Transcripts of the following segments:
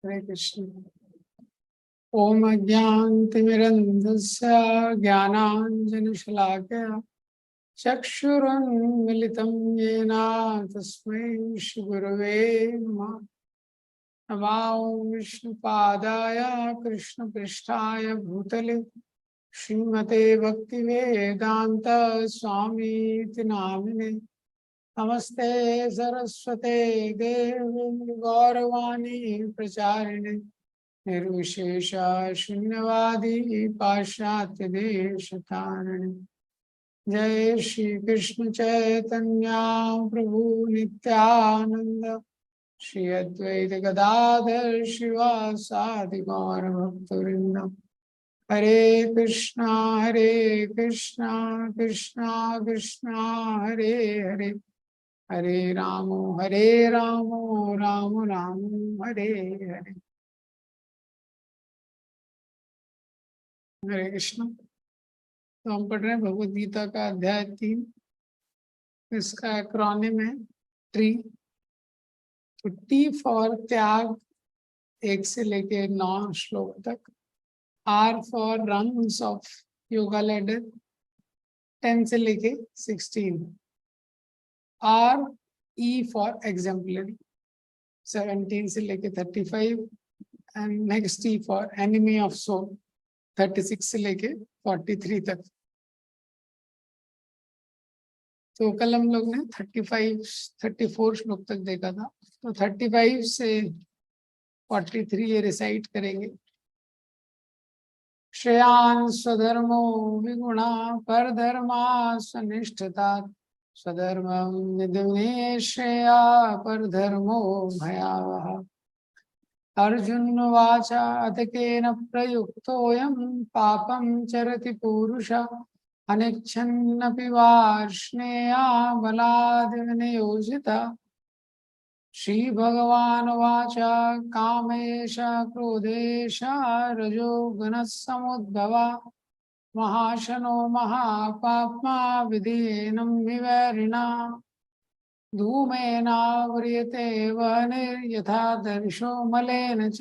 हरे कृष्ण। ओम अज्ञानतिमिरन्धस्य ज्ञानाञ्जनशलाकया चक्षुरुन्मिलितं येन तस्मै श्रीगुरवे नमः। नमो विष्णुपादाय कृष्णपृष्ठाय भूतले श्रीमते भक्तिवेदान्त स्वामीति नामिने। नमस्ते सरस्वते देवी गौरवाणी प्रचारिणे निर्विशेष शून्यवादी पाश्चात्य देश तारिणे। जय श्री कृष्ण चैतन्य प्रभु नित्यानंद श्री अद्वैत गदाधर शिवासादि गौर भक्तवृंद। हरे कृष्णा कृष्णा कृष्णा हरे हरे, हरे राम राम राम हरे हरे। हरे कृष्ण। तो हम पढ़ रहे हैं भगवद गीता का अध्याय 3। इसका एक्रोनिम है ट्री। तो टी फॉर त्याग 1 से लेके 9 श्लोक तक। R for rungs of yoga ladder 10 से लेके 16। आर ई फॉर एग्जाम्पलरी 17 से लेके 35। And next E for enemy of soul 36 से लेके 43 तक। तो कल हम लोग ने 34 श्लोक तक देखा था। तो 35 से 43 ये रिसाइट करेंगे। श्रेयान् स्वधर्मो विगुणा परधर्मा स्वनिष्ठता स्वधर्मं निधने श्रेया परधर्मो भयावह। अर्जुन उवाच अथ केन प्रयुक्तोऽयं पापं चरति पूरुषः अनिच्छन्नपि वार्ष्णेया बलाद् विनियोजितः। श्री भगवानुवाच कामेश क्रोधेश रजोगुणः समुद्भवा महाशनो महापाप्मा विधीनं विवरिणा। धूमेनाव्रियते वह्निर्यथा दर्शो मलेन च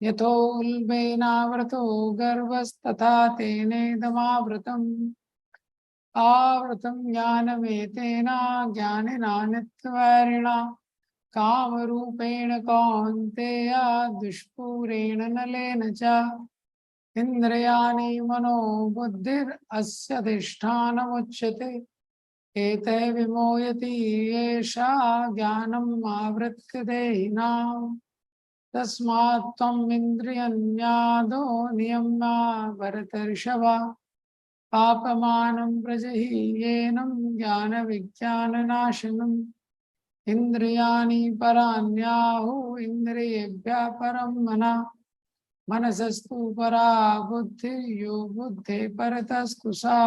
यथोल्बेनावृतो गर्भस्तथा तेनेदमावृतम्। आवृतं ज्ञानमेतेन ज्ञानिना नित्यवैरिणा कामरूपेण कौन्तेय दुष्पूरेण नलेन च इन्द्रियाणि मनो बुद्धिरस्य अधिष्ठानमुच्यते। एतैः विमोहयति एषा ज्ञानम् आवृत्य देहिनाम्। तस्मात् त्वम् इन्द्रियाण्यादो नियम्य भरतर्षभ पापमानं प्रजह्येनं ज्ञानविज्ञाननाशनम्। इन्द्रियाणि पराण्याहुः इन्द्रियेभ्यः परं मनः मनसस्तु परा बुद्धिर्यो बुद्धे परतस्तु सा।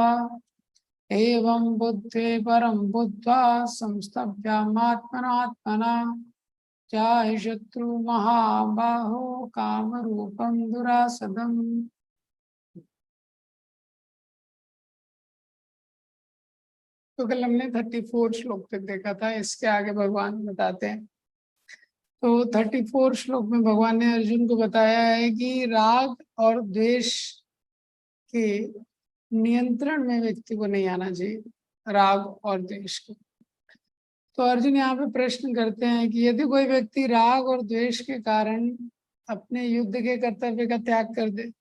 एवं बुद्धे परं बुद्ध्वा संस्तभ्यमात्मनात्मना चाहि शत्रु महाबाहो कामरूपं दुरासदम्। तो कल हमने 34 श्लोक तक देखा था। इसके आगे भगवान बताते हैं। तो 34 श्लोक में भगवान ने अर्जुन को बताया है कि राग और द्वेष के नियंत्रण में व्यक्ति को नहीं आना चाहिए। राग और द्वेष के। तो अर्जुन यहाँ पे प्रश्न करते हैं कि यदि कोई व्यक्ति राग और द्वेष के कारण अपने युद्ध के कर्तव्य का त्याग कर दे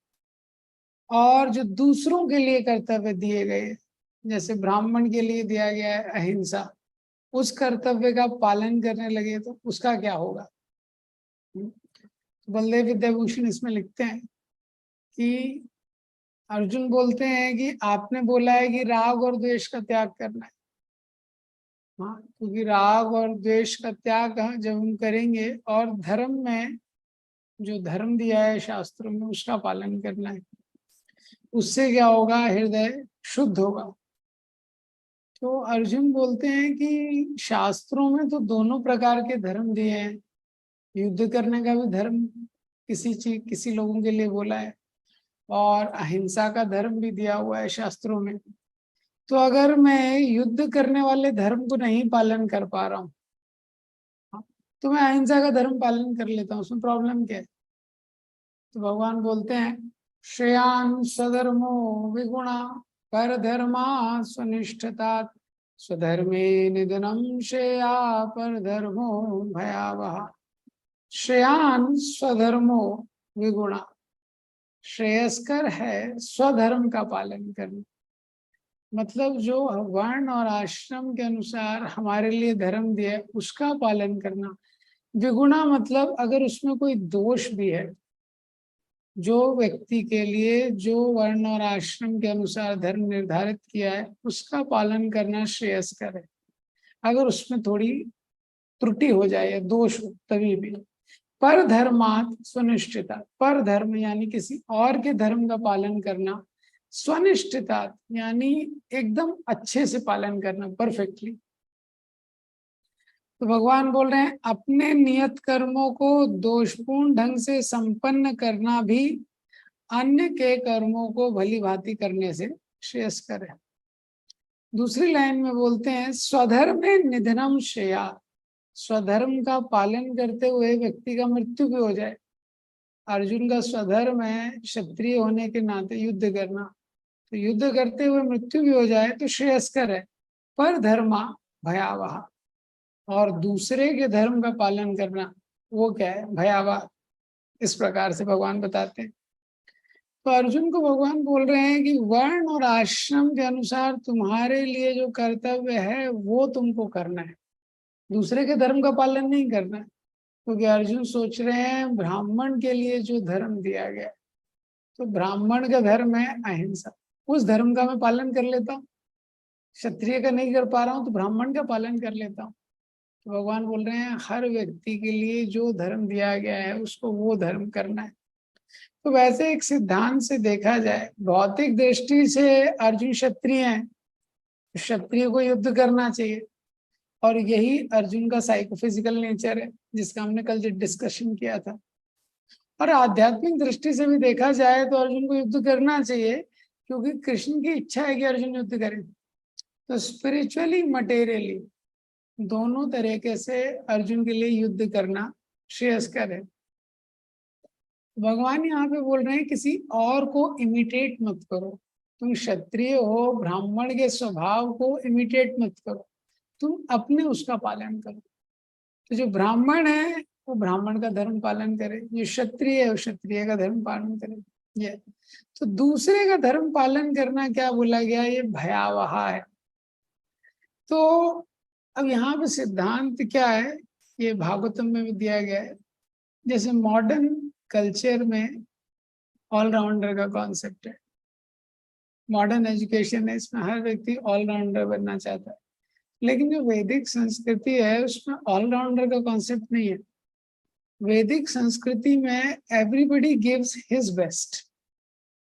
और जो दूसरों के लिए कर्तव्य दिए गए, जैसे ब्राह्मण के लिए दिया गया है अहिंसा, उस कर्तव्य का पालन करने लगे तो उसका क्या होगा। बलदेव विद्याभूषण इसमें लिखते हैं कि अर्जुन बोलते हैं कि आपने बोला है कि राग और द्वेष का त्याग करना है। हाँ, क्योंकि राग और द्वेष का त्याग जब हम करेंगे और धर्म में जो धर्म दिया है शास्त्रों में उसका पालन करना है, उससे क्या होगा, हृदय शुद्ध होगा। तो अर्जुन बोलते हैं कि शास्त्रों में तो दोनों प्रकार के धर्म दिए हैं। युद्ध करने का भी धर्म किसी लोगों के लिए बोला है और अहिंसा का धर्म भी दिया हुआ है शास्त्रों में। तो अगर मैं युद्ध करने वाले धर्म को नहीं पालन कर पा रहा हूँ तो मैं अहिंसा का धर्म पालन कर लेता हूँ, उसमें प्रॉब्लम क्या है? तो भगवान बोलते हैं श्रेयान स्वधर्मो विगुणा पर धर्मा स्वनिष्ठता स्वधर्मे निधनम श्रेया पर धर्मो भयावह। श्रेयान स्वधर्मो विगुणा, श्रेयस्कर है स्वधर्म का पालन करना। मतलब जो वर्ण और आश्रम के अनुसार हमारे लिए धर्म दिया है उसका पालन करना। विगुणा मतलब अगर उसमें कोई दोष भी है, जो व्यक्ति के लिए जो वर्ण और आश्रम के अनुसार धर्म निर्धारित किया है उसका पालन करना श्रेयस्कर है। अगर उसमें थोड़ी त्रुटि हो जाए या दोष हो तभी भी। पर धर्मात स्वनिष्ठिता, पर धर्म यानी किसी और के धर्म का पालन करना, स्वनिष्ठिता यानी एकदम अच्छे से पालन करना, परफेक्टली। तो भगवान बोल रहे हैं अपने नियत कर्मों को दोषपूर्ण ढंग से संपन्न करना भी अन्य के कर्मों को भली भांति करने से श्रेयस्कर है। दूसरी लाइन में बोलते हैं स्वधर्म में निधनम श्रेया, स्वधर्म का पालन करते हुए व्यक्ति का मृत्यु भी हो जाए। अर्जुन का स्वधर्म है क्षत्रिय होने के नाते युद्ध करना, तो युद्ध करते हुए मृत्यु भी हो जाए तो श्रेयस्कर है। पर धर्मा भयावह, और दूसरे के धर्म का पालन करना वो क्या है? भयावह। इस प्रकार से भगवान बताते हैं। तो अर्जुन को भगवान बोल रहे हैं कि वर्ण और आश्रम के अनुसार तुम्हारे लिए जो कर्तव्य है वो तुमको करना है, दूसरे के धर्म का पालन नहीं करना है। क्योंकि अर्जुन सोच रहे हैं ब्राह्मण के लिए जो धर्म दिया गया, तो ब्राह्मण का धर्म है अहिंसा, उस धर्म का मैं पालन कर लेता हूँ। क्षत्रिय का नहीं कर पा रहा हूँ तो ब्राह्मण का पालन कर लेता हूँ। तो भगवान बोल रहे हैं हर व्यक्ति के लिए जो धर्म दिया गया है उसको वो धर्म करना है। तो वैसे एक सिद्धांत से देखा जाए, भौतिक दृष्टि से अर्जुन क्षत्रिय हैं, क्षत्रिय को युद्ध करना चाहिए, और यही अर्जुन का साइकोफिजिकल नेचर है जिसका हमने कल डिस्कशन किया था। और आध्यात्मिक दृष्टि से भी देखा जाए तो अर्जुन को युद्ध करना चाहिए, क्योंकि कृष्ण की इच्छा है कि अर्जुन युद्ध करे। तो स्पिरिचुअली मटेरियली दोनों तरीके से अर्जुन के लिए युद्ध करना श्रेयस्कर है। भगवान यहाँ पे बोल रहे हैं किसी और को इमिटेट मत करो। तुम क्षत्रिय हो, ब्राह्मण के स्वभाव को इमिटेट मत करो, तुम अपने उसका पालन करो। तो जो ब्राह्मण है वो ब्राह्मण का धर्म पालन करे, जो क्षत्रिय है वो क्षत्रिय का धर्म पालन करे। ये तो दूसरे का धर्म पालन करना क्या बोला गया? ये भयावह है। तो अब यहाँ पे सिद्धांत क्या है, ये भागवतम में भी दिया गया है। जैसे मॉडर्न कल्चर में ऑलराउंडर का कॉन्सेप्ट है, मॉडर्न एजुकेशन है, इसमें हर व्यक्ति ऑलराउंडर बनना चाहता है। लेकिन जो वैदिक संस्कृति है उसमें ऑलराउंडर का कॉन्सेप्ट नहीं है। वैदिक संस्कृति में एवरीबडी गिव्स हिज बेस्ट,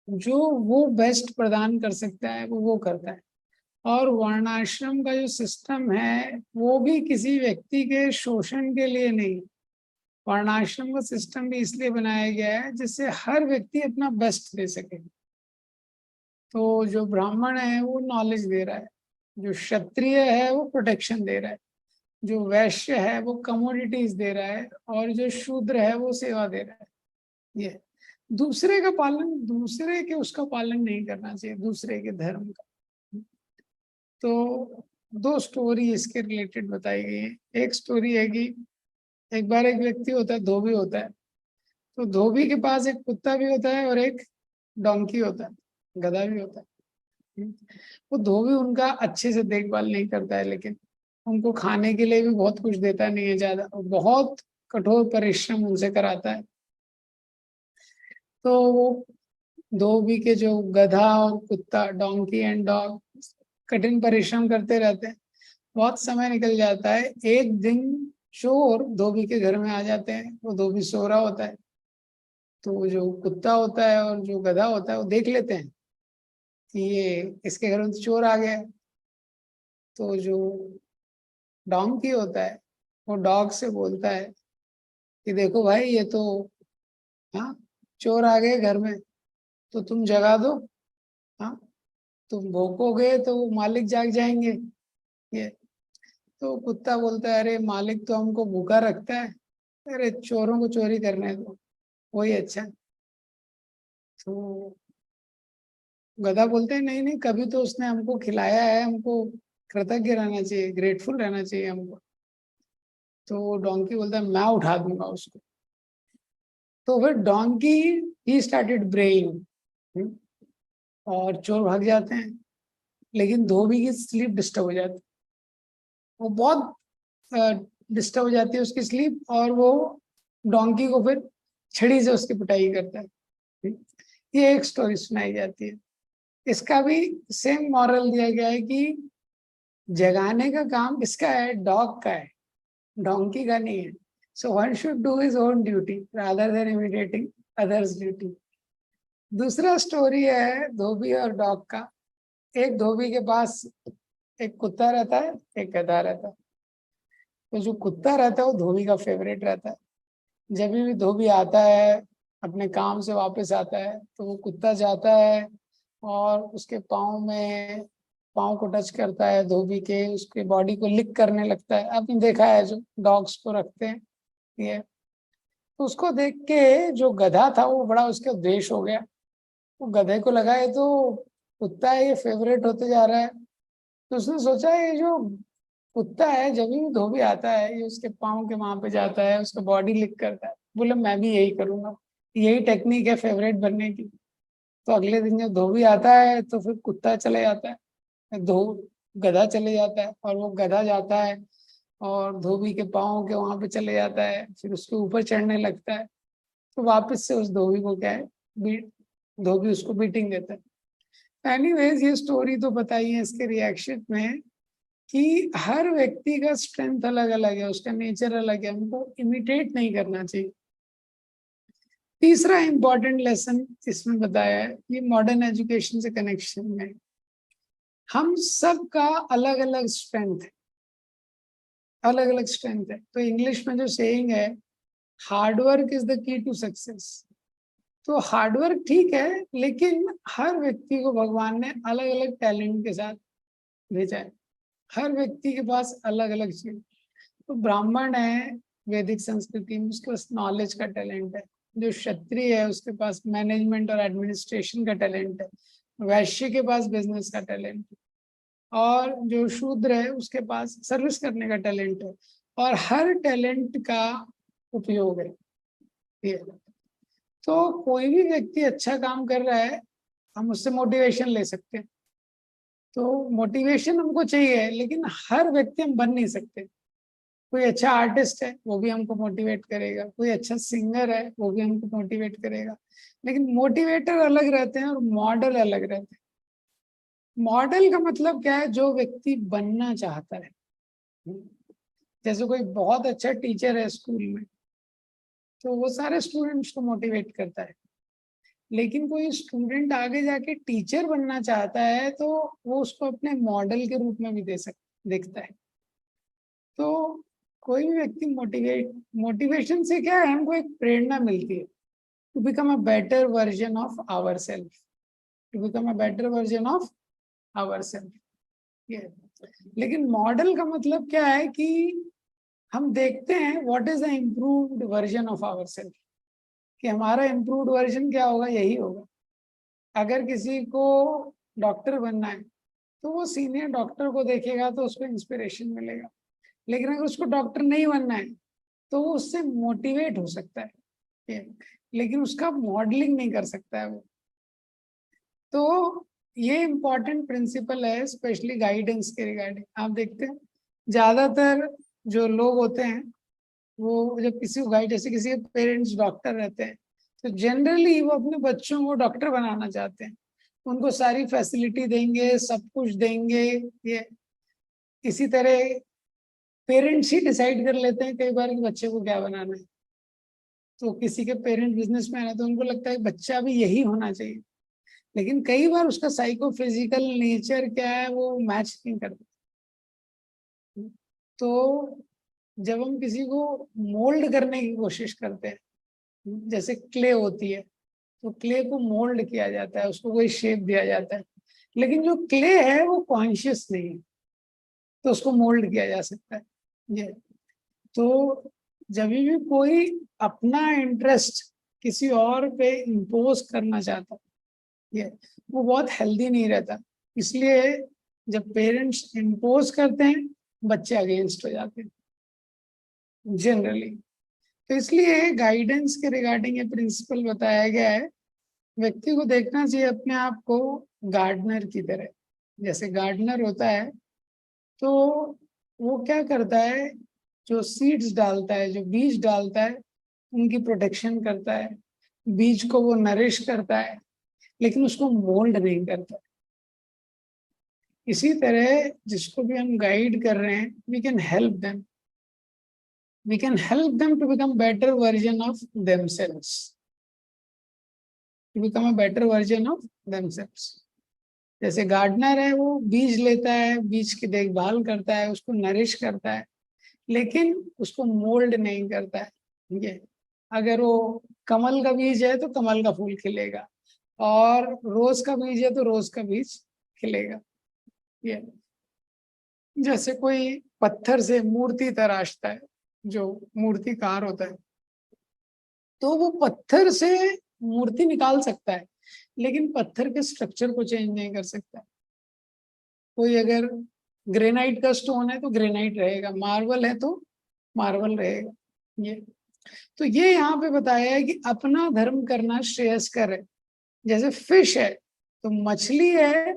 जो वो बेस्ट प्रदान कर सकता है वो करता है। और वर्णाश्रम का जो सिस्टम है वो भी किसी व्यक्ति के शोषण के लिए नहीं, वर्णाश्रम का सिस्टम भी इसलिए बनाया गया है जिससे हर व्यक्ति अपना बेस्ट दे सके। तो जो ब्राह्मण है वो नॉलेज दे रहा है, जो क्षत्रिय है वो प्रोटेक्शन दे रहा है, जो वैश्य है वो कमोडिटीज दे रहा है, और जो शूद्र है वो सेवा दे रहा है। ये दूसरे का पालन, दूसरे के उसका पालन नहीं करना चाहिए, दूसरे के धर्म का। तो दो स्टोरी इसके रिलेटेड बताई गई है। एक स्टोरी है कि एक बार एक व्यक्ति होता है, धोबी होता है। तो धोबी के पास एक कुत्ता भी होता है और एक डोंकी होता है, गधा भी होता है। वो धोबी उनका अच्छे से देखभाल नहीं करता है, लेकिन उनको खाने के लिए भी बहुत कुछ देता नहीं है ज्यादा, बहुत कठोर परिश्रम उनसे कराता है। तो वो धोबी के जो गधा और कुत्ता, डोंकी एंड डॉग, कठिन परिश्रम करते रहते हैं। बहुत समय निकल जाता है। एक दिन चोर धोबी के घर में आ जाते हैं। वो धोबी सो रहा होता है, तो जो कुत्ता होता है और जो गधा होता है वो देख लेते हैं कि ये इसके घर में तो चोर आ गया है। तो जो डोंकी होता है वो डॉग से बोलता है कि देखो भाई, ये तो हाँ चोर आ गए घर में, तो तुम जगा दो। हाँ, तुम भौंकोगे तो मालिक जाग जाएंगे। ये तो कुत्ता बोलता है, अरे मालिक तो हमको भूखा रखता है, अरे चोरों को चोरी करने दो, वही अच्छा है। तो गधा बोलते हैं, नहीं नहीं, कभी तो उसने हमको खिलाया है, हमको कृतज्ञ रहना चाहिए, ग्रेटफुल रहना चाहिए हमको। तो डोंकी बोलता है, मैं उठा दूंगा उसको। तो फिर डोंकी ही स्टार्टेड ब्रेइंग, और चोर भाग जाते हैं। लेकिन धोबी की स्लीप डिस्टर्ब हो जाती है, वो बहुत डिस्टर्ब हो जाती है उसकी स्लीप, और वो डोंकी को फिर छड़ी से उसकी पिटाई करता है। ये एक स्टोरी सुनाई जाती है। इसका भी सेम मॉरल दिया गया है कि जगाने का काम किसका है, डॉग का है, डोंकी का नहीं है। So one should do his own duty rather than imitating others duty. दूसरा स्टोरी है धोबी और डॉग का। एक धोबी के पास एक कुत्ता रहता है, एक गधा रहता है। तो जो कुत्ता रहता है वो धोबी का फेवरेट रहता है। जब भी धोबी आता है, अपने काम से वापस आता है, तो वो कुत्ता जाता है और उसके पाँव को टच करता है, धोबी के उसके बॉडी को लिक करने लगता है। आपने देखा है जो डॉग्स को रखते हैं ये। तो उसको देख के जो गधा था वो बड़ा उसका द्वेष हो गया। तो गधे को लगा, ये तो कुत्ता है, ये फेवरेट होते जा रहा है। तो उसने सोचा, ये जो कुत्ता है जब भी धोबी आता है, ये उसके पाँव के वहां पे जाता है, उसका बॉडी लिक करता है। बोले मैं भी यही करूंगा, यही टेक्निक है फेवरेट बनने की। तो अगले दिन जब धोबी आता है तो फिर कुत्ता चले जाता है, धो गधा चले जाता है, और वो गधा जाता है और धोबी के पाँव के वहां पे चले जाता है, फिर उसके ऊपर चढ़ने लगता है। तो वापस से उस धोबी को क्या है, बीट धोबी उसको बीटिंग देता है। एनीवेज, ये स्टोरी तो बताई है इसके रिएक्शन में कि हर व्यक्ति का स्ट्रेंथ अलग अलग है, उसका नेचर अलग है, हमको इमिटेट नहीं करना चाहिए। तीसरा इंपॉर्टेंट लेसन इसमें बताया है, ये मॉडर्न एजुकेशन से कनेक्शन में, हम सब का अलग अलग स्ट्रेंथ है, अलग अलग स्ट्रेंथ है। तो इंग्लिश में जो सेइंग है, hard work is the key to success. तो हार्डवर्क ठीक है, लेकिन हर व्यक्ति को भगवान ने अलग अलग टैलेंट के साथ भेजा है। हर व्यक्ति के पास अलग अलग चीज। तो ब्राह्मण है वैदिक संस्कृति में, उसके पास नॉलेज का टैलेंट है। जो क्षत्रिय है उसके पास मैनेजमेंट और एडमिनिस्ट्रेशन का टैलेंट है। वैश्य के पास बिजनेस का टैलेंट है। और जो शूद्र है उसके पास सर्विस करने का टैलेंट है। और हर टैलेंट का उपयोग है ये। तो कोई भी व्यक्ति अच्छा काम कर रहा है, हम उससे मोटिवेशन ले सकते हैं। तो मोटिवेशन हमको चाहिए, लेकिन हर व्यक्ति हम बन नहीं सकते। कोई अच्छा आर्टिस्ट है वो भी हमको मोटिवेट करेगा, कोई अच्छा सिंगर है वो भी हमको मोटिवेट करेगा। लेकिन मोटिवेटर अलग रहते हैं और मॉडल अलग रहते हैं। मॉडल का मतलब क्या है, जो व्यक्ति बनना चाहता है। जैसे कोई बहुत अच्छा टीचर है स्कूल में, तो वो सारे स्टूडेंट्स को मोटिवेट करता है। लेकिन कोई स्टूडेंट आगे जाके टीचर बनना चाहता है, तो वो उसको अपने मॉडल के रूप में भी देखता है। तो कोई भी व्यक्ति मोटिवेशन से क्या है, हमको एक प्रेरणा मिलती है to become a better version of our self, to become a better version of our self. ये, लेकिन मॉडल का मतलब क्या है कि हम देखते हैं what is the improved version of our self, कि हमारा इम्प्रूव्ड वर्जन क्या होगा, यही होगा। अगर किसी को डॉक्टर बनना है, तो वो सीनियर डॉक्टर को देखेगा तो उसको इंस्पिरेशन मिलेगा। लेकिन अगर उसको डॉक्टर नहीं बनना है, तो वो उससे मोटिवेट हो सकता है, लेकिन उसका मॉडलिंग नहीं कर सकता है वो। तो ये इम्पॉर्टेंट प्रिंसिपल है, स्पेशली गाइडेंस के रिगार्डिंग। आप देखते हैं ज्यादातर जो लोग होते हैं, वो जब किसी को गाइड, जैसे किसी के पेरेंट्स डॉक्टर रहते हैं, तो जनरली वो अपने बच्चों को डॉक्टर बनाना चाहते हैं। उनको सारी फैसिलिटी देंगे, सब कुछ देंगे। ये इसी तरह पेरेंट्स ही डिसाइड कर लेते हैं कई बार कि बच्चे को क्या बनाना है। तो किसी के पेरेंट बिजनेसमैन है, तो उनको लगता है बच्चा भी यही होना चाहिए। लेकिन कई बार उसका साइको फिजिकल नेचर क्या है वो मैच नहीं करता। तो जब हम किसी को मोल्ड करने की कोशिश करते हैं, जैसे क्ले होती है, तो क्ले को मोल्ड किया जाता है, उसको कोई शेप दिया जाता है। लेकिन जो क्ले है वो कॉन्शियस नहीं है, तो उसको मोल्ड किया जा सकता है। ये तो जब भी कोई अपना इंटरेस्ट किसी और पे इम्पोज करना चाहता है, ये वो बहुत हेल्दी नहीं रहता। इसलिए जब पेरेंट्स इम्पोज करते हैं, बच्चे अगेंस्ट हो जाते हैं जनरली। तो इसलिए गाइडेंस के रिगार्डिंग ये प्रिंसिपल बताया गया है, व्यक्ति को देखना चाहिए अपने आप को गार्डनर की तरह। जैसे गार्डनर होता है तो वो क्या करता है, जो सीड्स डालता है, जो बीज डालता है, उनकी प्रोटेक्शन करता है, बीज को वो नरिश करता है, लेकिन उसको मोल्ड नहीं करता। इसी तरह जिसको भी हम गाइड कर रहे हैं, we can help them, we can help them to become better version of themselves, to become a better version of themselves. जैसे गार्डनर है, वो बीज लेता है, बीज की देखभाल करता है, उसको नरिश करता है, लेकिन उसको मोल्ड नहीं करता है। ये अगर वो कमल का बीज है तो कमल का फूल खिलेगा, और रोज का बीज है तो रोज का बीज खिलेगा। ये जैसे कोई पत्थर से मूर्ति तराशता है, जो मूर्तिकार होता है, तो वो पत्थर से मूर्ति निकाल सकता है, लेकिन पत्थर के स्ट्रक्चर को चेंज नहीं कर सकता। कोई अगर ग्रेनाइट का स्टोन है तो ग्रेनाइट रहेगा, मार्बल है तो मार्बल रहेगा। ये तो ये यहाँ पे बताया है कि अपना धर्म करना श्रेयस्कर है। जैसे फिश है तो मछली है,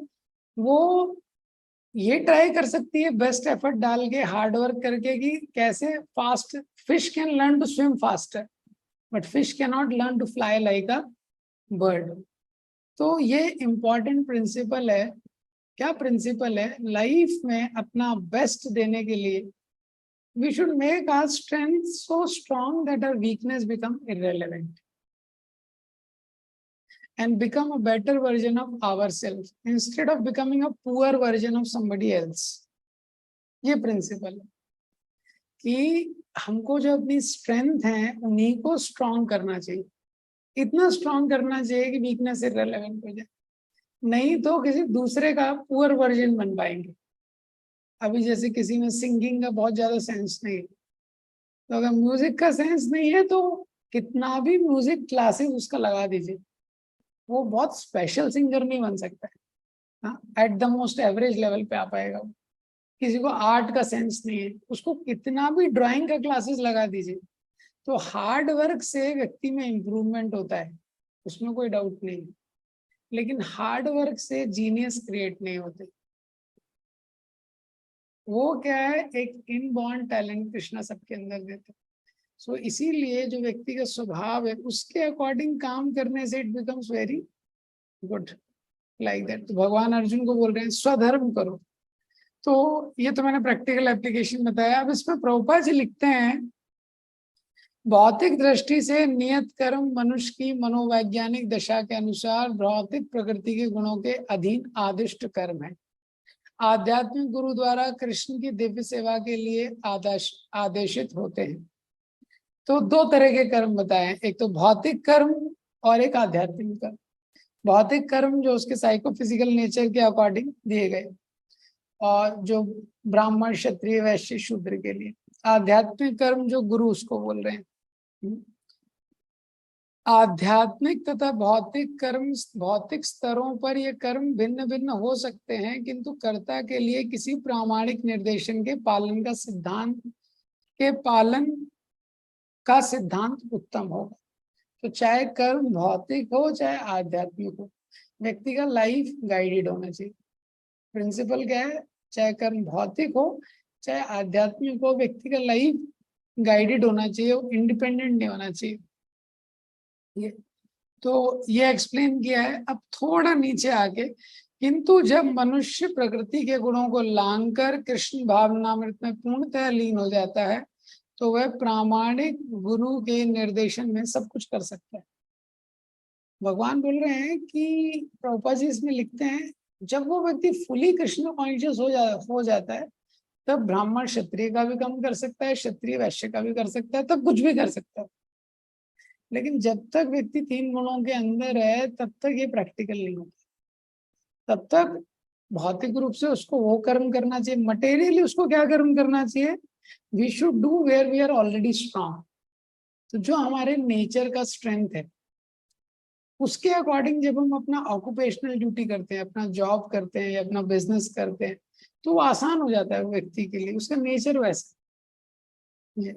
वो ये ट्राई कर सकती है बेस्ट एफर्ट डाल के, हार्ड वर्क करके, कि कैसे fast, fish can learn to swim faster but fish can not learn to fly like a bird. तो ये इम्पॉर्टेंट प्रिंसिपल है। क्या प्रिंसिपल है? लाइफ में अपना बेस्ट देने के लिए we should make our strength so strong that our weakness become irrelevant and become a better version of ourselves instead of becoming a poor version of somebody else। ये principal है कि हमको जो अपनी स्ट्रेंथ है उन्हीं को स्ट्रॉन्ग करना चाहिए, इतना स्ट्रॉन्ग करना चाहिए कि वीकनेस इररिलेवेंट हो जाए, नहीं तो किसी दूसरे का पुअर वर्जन बन पाएंगे। अभी जैसे किसी में सिंगिंग का बहुत ज्यादा सेंस नहीं है, तो अगर म्यूजिक का सेंस नहीं है तो कितना भी म्यूजिक क्लासेस उसका लगा दीजिए, वो बहुत स्पेशल सिंगर नहीं बन सकता है। हाँ, at the most average level पे आ पाएगा वो। किसी को आर्ट का सेंस नहीं है, उसको कितना भी ड्राइंग का क्लासेस लगा दीजिए, तो हार्ड वर्क से व्यक्ति में इम्प्रूवमेंट होता है, उसमें कोई डाउट नहीं। लेकिन हार्ड वर्क से जीनियस क्रिएट नहीं होते। वो क्या है, एक इनबॉर्न टैलेंट कृष्णा सबके अंदर देते। सो इसीलिए जो व्यक्ति का स्वभाव है उसके अकॉर्डिंग काम करने से it becomes very good, like that. तो भगवान अर्जुन को बोल रहे हैं स्वधर्म करो। तो ये तो मैंने प्रैक्टिकल एप्लीकेशन बताया। अब इसमें प्रभुपाद जी लिखते हैं, भौतिक दृष्टि से नियत कर्म मनुष्य की मनोवैज्ञानिक दशा के अनुसार भौतिक प्रकृति के गुणों के अधीन आदिष्ट कर्म है। आध्यात्मिक गुरु द्वारा कृष्ण की दिव्य सेवा के लिए आदेशित होते हैं। तो दो तरह के कर्म बताए, एक तो भौतिक कर्म और एक आध्यात्मिक कर्म। भौतिक कर्म जो उसके साइकोफिजिकल नेचर के अकॉर्डिंग दिए गए, और जो ब्राह्मण क्षत्रिय वैश्य शूद्र के लिए। आध्यात्मिक कर्म जो गुरु उसको बोल रहे हैं। आध्यात्मिक तथा भौतिक कर्म, भौतिक स्तरों पर ये कर्म भिन्न भिन्न हो सकते हैं, किंतु कर्ता के लिए किसी प्रामाणिक निर्देशन के पालन का सिद्धांत उत्तम होगा। तो चाहे कर्म भौतिक हो चाहे आध्यात्मिक हो, व्यक्ति का लाइफ गाइडेड होना चाहिए। प्रिंसिपल क्या है? चाहे कर्म भौतिक हो चाहे आध्यात्मिक हो, व्यक्ति का लाइफ गाइडेड होना चाहिए, इंडिपेंडेंट नहीं होना चाहिए। ये तो ये एक्सप्लेन किया है। अब थोड़ा नीचे आके, किंतु जब मनुष्य प्रकृति के गुणों को लांघकर कृष्ण भावनामृत में पूर्णतः लीन हो जाता है, तो वह प्रामाणिक गुरु के निर्देशन में सब कुछ कर सकता है। भगवान बोल रहे हैं कि प्रभुपाद जी इसमें लिखते हैं, जब वो व्यक्ति फुली कृष्ण कॉन्शियस हो जाता है, तब ब्राह्मण क्षत्रिय का भी काम कर सकता है, क्षत्रिय वैश्य का भी कर सकता है, तब कुछ भी कर सकता है। लेकिन जब तक व्यक्ति तीन गुणों के अंदर है, तब तक ये प्रैक्टिकल नहीं होता। तब तक भौतिक रूप से उसको वो कर्म करना चाहिए, मटेरियली उसको क्या कर्म करना चाहिए, we should do where we are already strong. तो जो हमारे नेचर का स्ट्रेंथ है उसके अकॉर्डिंग जब हम अपना ऑक्यूपेशनल ड्यूटी करते हैं, अपना जॉब करते हैं या अपना बिजनेस करते हैं, तो वो आसान हो जाता है व्यक्ति के लिए, उसका नेचर वैसा है।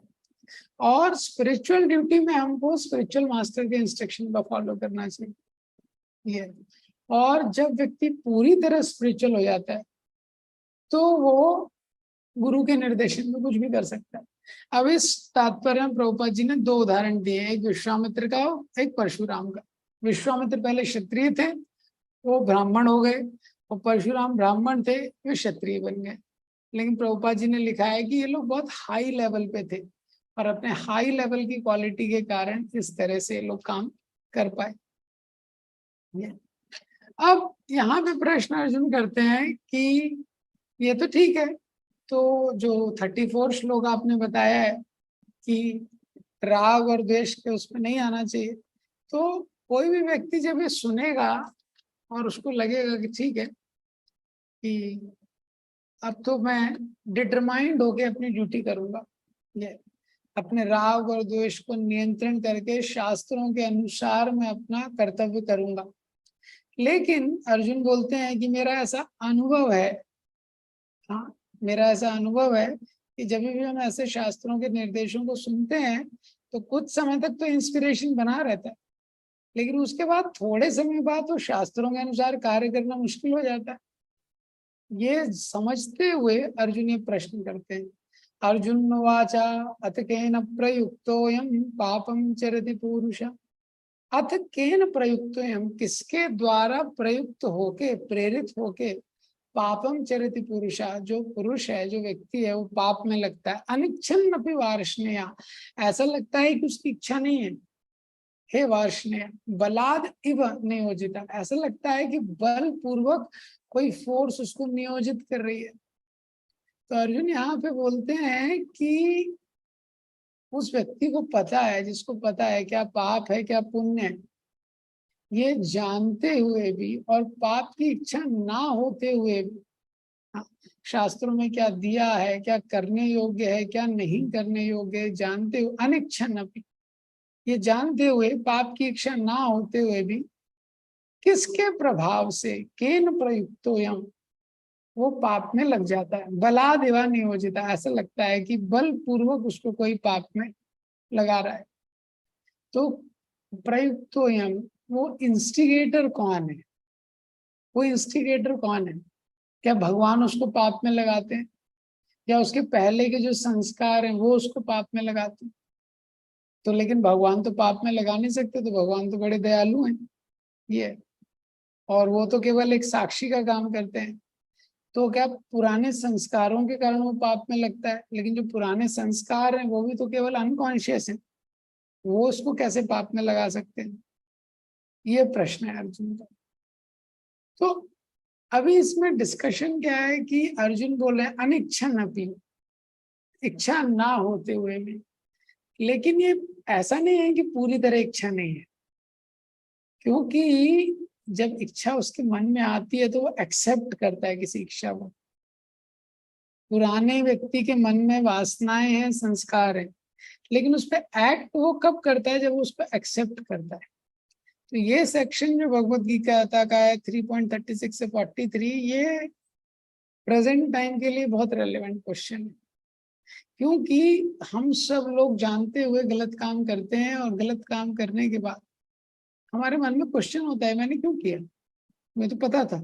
और स्पिरिचुअल ड्यूटी में हमको स्पिरिचुअल मास्टर के इंस्ट्रक्शन का फॉलो करना चाहिए। और जब व्यक्ति पूरी तरह स्पिरिचुअल हो जाता है तो वो गुरु के निर्देशन में कुछ भी कर सकता है। अब इस तात्पर्य में प्रभुपाद जी ने 2 उदाहरण दिए, एक विश्वामित्र का, एक परशुराम का। विश्वामित्र पहले क्षत्रिय थे, वो ब्राह्मण हो गए, और परशुराम ब्राह्मण थे, वे क्षत्रिय बन गए। लेकिन प्रभुपाद जी ने लिखा है कि ये लोग बहुत हाई लेवल पे थे और अपने हाई लेवल की क्वालिटी के कारण इस तरह से लोग काम कर पाए। अब यहाँ पे प्रश्न अर्जुन करते हैं कि ये तो ठीक है, तो जो 34 श्लोक आपने बताया है कि राग और द्वेष के उसमें नहीं आना चाहिए, तो कोई भी व्यक्ति जब ये सुनेगा और उसको लगेगा कि ठीक है कि अब तो मैं डिटरमाइंड होके अपनी ड्यूटी करूंगा, ये अपने राग और द्वेष को नियंत्रण करके शास्त्रों के अनुसार मैं अपना कर्तव्य करूंगा। लेकिन अर्जुन बोलते हैं कि मेरा ऐसा अनुभव है, हाँ मेरा ऐसा अनुभव है कि जब भी हम ऐसे शास्त्रों के निर्देशों को सुनते हैं तो कुछ समय तक तो इंस्पिरेशन बना रहता है, लेकिन उसके बाद थोड़े समय बाद तो शास्त्रों के अनुसार कार्य करना मुश्किल हो जाता है। ये समझते हुए अर्जुन ये प्रश्न करते हैं। अर्जुन वाचा अथ केन प्रयुक्तोयम पापम चरति पुरुष। अथ केन प्रयुक्तोयम, किसके द्वारा प्रयुक्त होके, प्रेरित होके, पापम चरित पुरुषा, जो पुरुष है, जो व्यक्ति है, वो पाप में लगता है। अनिच्छन अपि वार्ष्णेया, ऐसा लगता है कि उसकी इच्छा नहीं है। हे वार्ष्णेय बलाद इव नियोजिता, ऐसा लगता है कि बल पूर्वक कोई फोर्स उसको नियोजित कर रही है। तो अर्जुन यहाँ पे बोलते हैं कि उस व्यक्ति को पता है, जिसको पता है क्या पाप है क्या पुण्य है, ये जानते हुए भी और पाप की इच्छा ना होते हुए भी, शास्त्रों में क्या दिया है, क्या करने योग्य है, क्या नहीं करने योग्य है, जानते हुए अनिच्छन अपि, ये जानते हुए पाप की इच्छा ना होते हुए भी किसके प्रभाव से, केन प्रयुक्तोयम, वो पाप में लग जाता है। बला देवा नियोजिता, ऐसा लगता है कि बल पूर्वक उसको कोई पाप में लगा रहा है। तो प्रयुक्तोयम, वो इंस्टिगेटर कौन है, वो इंस्टिगेटर कौन है? क्या भगवान उसको पाप में लगाते हैं, या उसके पहले के जो संस्कार हैं वो उसको पाप में लगाते हैं? तो लेकिन भगवान तो पाप में लगा नहीं सकते, तो भगवान तो बड़े दयालु हैं ये, और वो तो केवल एक साक्षी का काम करते हैं। तो क्या पुराने संस्कारों के कारण वो पाप में लगता है? लेकिन जो पुराने संस्कार हैं वो भी तो केवल अनकॉन्शियस हैं, वो उसको कैसे पाप में लगा सकते हैं? ये प्रश्न है अर्जुन का। तो अभी इसमें डिस्कशन क्या है कि अर्जुन बोले अनिच्छन अपि, इच्छा ना होते हुए भी। लेकिन ये ऐसा नहीं है कि पूरी तरह इच्छा नहीं है, क्योंकि जब इच्छा उसके मन में आती है तो वो एक्सेप्ट करता है किसी इच्छा को। पुराने व्यक्ति के मन में वासनाएं हैं, संस्कार हैं, लेकिन उस पर एक्ट वो कब करता है, जब वो उस पर एक्सेप्ट करता है। तो ये सेक्शन जो भगवत गीता का है 3.36 से 43, ये प्रेजेंट टाइम के लिए बहुत रेलेवेंट क्वेश्चन है, क्योंकि हम सब लोग जानते हुए गलत काम करते हैं, और गलत काम करने के बाद हमारे मन में क्वेश्चन होता है मैंने क्यों किया, मुझे तो पता था।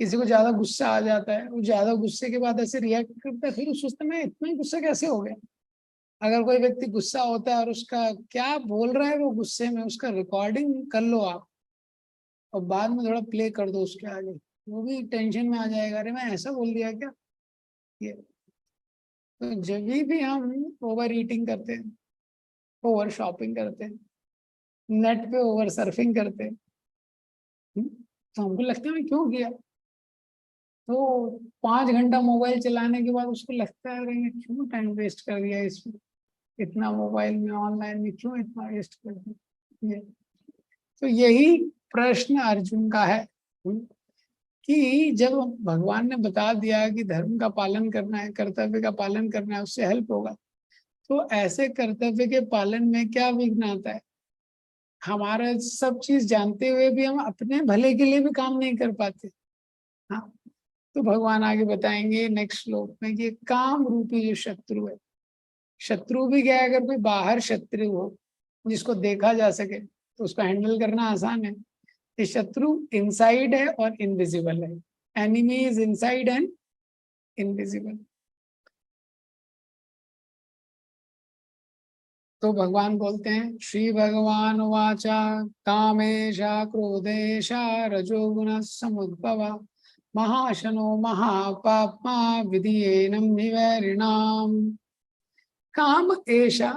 किसी को ज्यादा गुस्सा आ जाता है, वो ज्यादा गुस्से के बाद ऐसे रिएक्ट करता है, फिर उस सोचता मैं इतना ही गुस्सा कैसे हो गया। अगर कोई व्यक्ति गुस्सा होता है और उसका क्या बोल रहा है वो गुस्से में, उसका रिकॉर्डिंग कर लो आप और बाद में थोड़ा प्ले कर दो उसके आगे, वो भी टेंशन में आ जाएगा, अरे मैं ऐसा बोल दिया क्या। ये तो जब भी हम ओवर ईटिंग करते हैं, ओवर शॉपिंग करते हैं, नेट पे ओवर सर्फिंग करते हैं, तो हमको लगता है मैं क्यों किया। तो 5 घंटा मोबाइल चलाने के बाद उसको लगता है अरे मैं क्यों टाइम वेस्ट कर दिया इसमें, इतना मोबाइल में ऑनलाइन में क्यों इतना वेस्ट कर दिया। ये तो यही प्रश्न अर्जुन का है कि जब भगवान ने बता दिया कि धर्म का पालन करना है, कर्तव्य का पालन करना है, उससे हेल्प होगा, तो ऐसे कर्तव्य के पालन में क्या विघ्न आता है? हमारा सब चीज जानते हुए भी हम अपने भले के लिए भी काम नहीं कर पाते। हाँ, तो भगवान आगे बताएंगे नेक्स्ट श्लोक में कि काम रूपी जो शत्रु है, शत्रु भी क्या है, अगर कोई बाहर शत्रु हो जिसको देखा जा सके तो उसको हैंडल करना आसान है। ये शत्रु इनसाइड है और इनविजिबल है। Enemy is inside and invisible. तो भगवान बोलते हैं, श्री भगवान वाचा कामेशा क्रोधेशा रजोगुण समुद्भव महाशनो महापाप्मा विधियेनम निवैरिणाम। काम ऐशा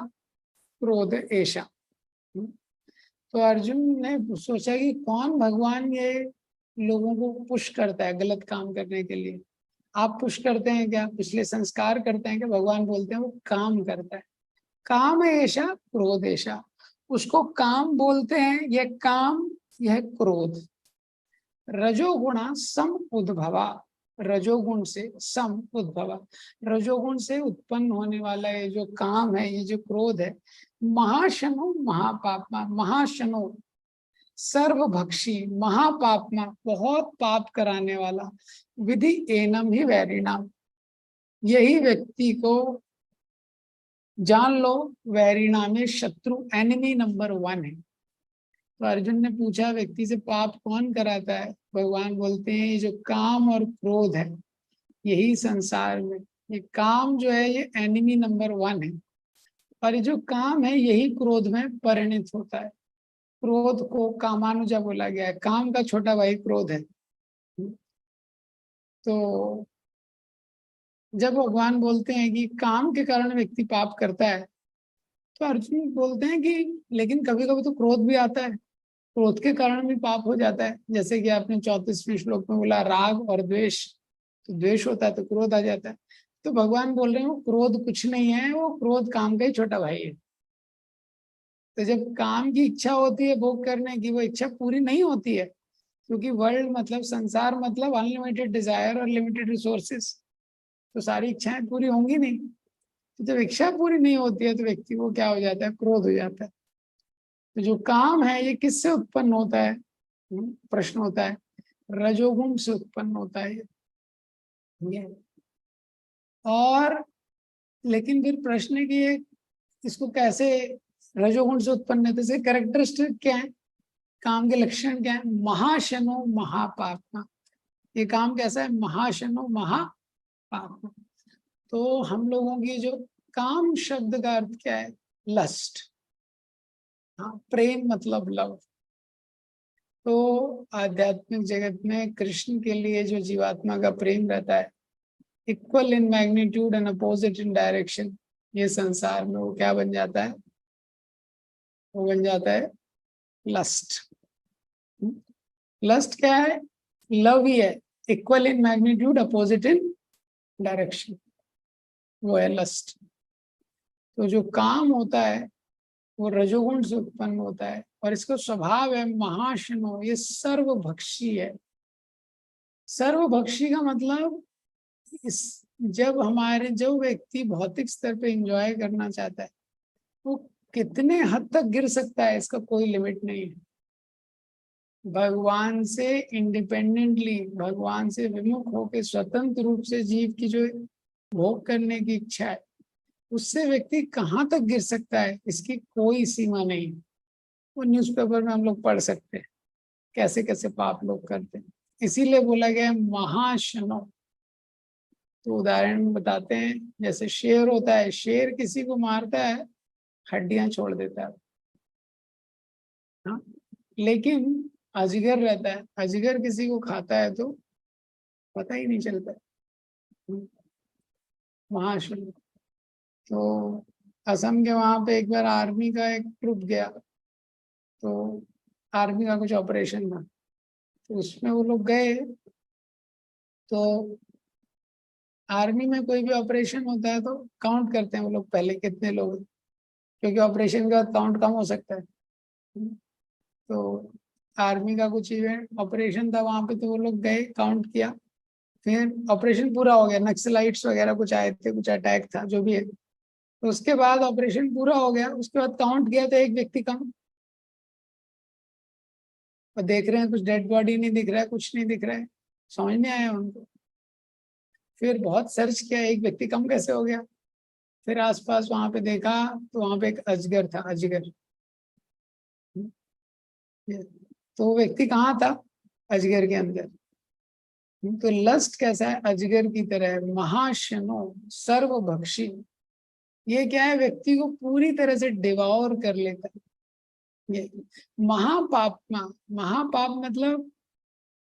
क्रोध ऐशा। तो अर्जुन ने सोचा कि कौन भगवान ये लोगों को पुश करता है गलत काम करने के लिए। आप पुश करते हैं क्या? पिछले संस्कार करते हैं क्या? भगवान बोलते हैं वो काम करता है। काम है ऐसा, क्रोध ऐसा। उसको काम बोलते हैं। यह काम, यह क्रोध। रजोगुणा सम उद्भवा, रजोगुण से सम उद्भवा, रजोगुण से उत्पन्न होने वाला ये जो काम है, ये जो क्रोध है, महाशनो महापापमा, महाशनो सर्वभक्षी, महापापमा बहुत पाप कराने वाला, विधि एनम ही वैरिणाम, यही व्यक्ति को जान लो वैरिणा में शत्रु, एनिमी नंबर 1 है। तो अर्जुन ने पूछा व्यक्ति से पाप कौन कराता है? भगवान बोलते हैं ये जो काम और क्रोध है, यही संसार में ये काम जो है ये एनिमी नंबर 1 है। और ये जो काम है यही क्रोध में परिणित होता है। क्रोध को कामानुजा बोला गया है, काम का छोटा भाई क्रोध है। तो जब भगवान बोलते हैं कि काम के कारण व्यक्ति पाप करता है, तो अर्जुन बोलते हैं कि लेकिन कभी कभी तो क्रोध भी आता है, क्रोध के कारण भी पाप हो जाता है। जैसे कि आपने 34वें श्लोक में बोला राग और द्वेष, तो द्वेष होता है तो क्रोध आ जाता है। तो भगवान बोल रहे हैं वो क्रोध कुछ नहीं है, वो क्रोध काम का ही छोटा भाई है। तो जब काम की इच्छा होती है भोग करने की, वो इच्छा पूरी नहीं होती है, क्योंकि वर्ल्ड मतलब संसार मतलब अनलिमिटेड डिजायर और लिमिटेड रिसोर्सेस, तो सारी इच्छाएं पूरी होंगी नहीं। तो जब इच्छा पूरी नहीं होती है तो व्यक्ति को क्या हो जाता है? क्रोध हो जाता है। तो जो काम है ये किससे उत्पन्न होता है? प्रश्न होता है। रजोगुण से उत्पन्न होता है ये। और लेकिन फिर प्रश्न है कि ये इसको कैसे रजोगुण से उत्पन्न है? इसके कैरेक्टरिस्टिक क्या है? काम के लक्षण क्या है? महाशनो महापापमा, ये काम कैसा है? महाशनो महापापमा। तो हम लोगों की जो काम शब्द का अर्थ क्या है? लस्ट। हाँ, प्रेम मतलब लव। तो आध्यात्मिक जगत में कृष्ण के लिए जो जीवात्मा का प्रेम रहता है, equal in magnitude and opposite in direction, ये संसार में वो क्या बन जाता है? वो बन जाता है लस्ट। लस्ट क्या है? लव ही है, equal in magnitude opposite in direction, वो है लस्ट। तो जो काम होता है वो रजोगुण से उत्पन्न होता है, और इसका स्वभाव है महाशनो, ये सर्वभक्षी है। सर्वभक्षी का मतलब इस, जब हमारे जो व्यक्ति भौतिक स्तर पे एंजॉय करना चाहता है वो कितने हद तक गिर सकता है, इसका कोई लिमिट नहीं है। भगवान से इंडिपेंडेंटली, भगवान से विमुख होकर स्वतंत्र रूप से जीव की जो भोग करने की इच्छा है, उससे व्यक्ति कहाँ तक गिर सकता है, इसकी कोई सीमा नहीं। वो न्यूज़पेपर में हम लोग पढ़ सकते हैं कैसे कैसे पाप लोग करते हैं। इसीलिए बोला गया है महाशनो। तो उदाहरण में बताते हैं, जैसे शेर होता है, शेर किसी को मारता है हड्डियां छोड़ देता है, हाँ? लेकिन अजगर रहता है, अजगर किसी को खाता है तो पता ही नहीं चलता है। महाशनो। तो असम के वहां पे एक बार आर्मी का एक ट्रुप गया, तो आर्मी का कुछ ऑपरेशन था, तो उसमें वो लोग गए। तो आर्मी में कोई भी ऑपरेशन होता है तो काउंट करते हैं वो लोग पहले कितने लोग हैं, क्योंकि ऑपरेशन का काउंट कम हो सकता है। तो आर्मी का कुछ इवेंट ऑपरेशन था वहां पे, तो वो लोग गए, काउंट किया, फिर ऑपरेशन पूरा हो गया, नक्सलाइट्स वगैरह कुछ आए थे, कुछ अटैक था जो भी है, तो उसके बाद ऑपरेशन पूरा हो गया, उसके बाद काउंट किया तो एक व्यक्ति कम, और देख रहे हैं कुछ डेड बॉडी नहीं दिख रहा है, कुछ नहीं दिख रहा है, समझ नहीं आया उनको। फिर बहुत सर्च किया, एक व्यक्ति कम कैसे हो गया, फिर आसपास वहां पे देखा तो वहां पे एक अजगर था, अजगर। तो वो व्यक्ति कहाँ था, अजगर के अंदर। तो लस्ट कैसा है, अजगर की तरह है, महाशनो, सर्वभक्षी। ये क्या है, व्यक्ति को पूरी तरह से डिवॉर कर लेता है। ये महापाप, महापाप मतलब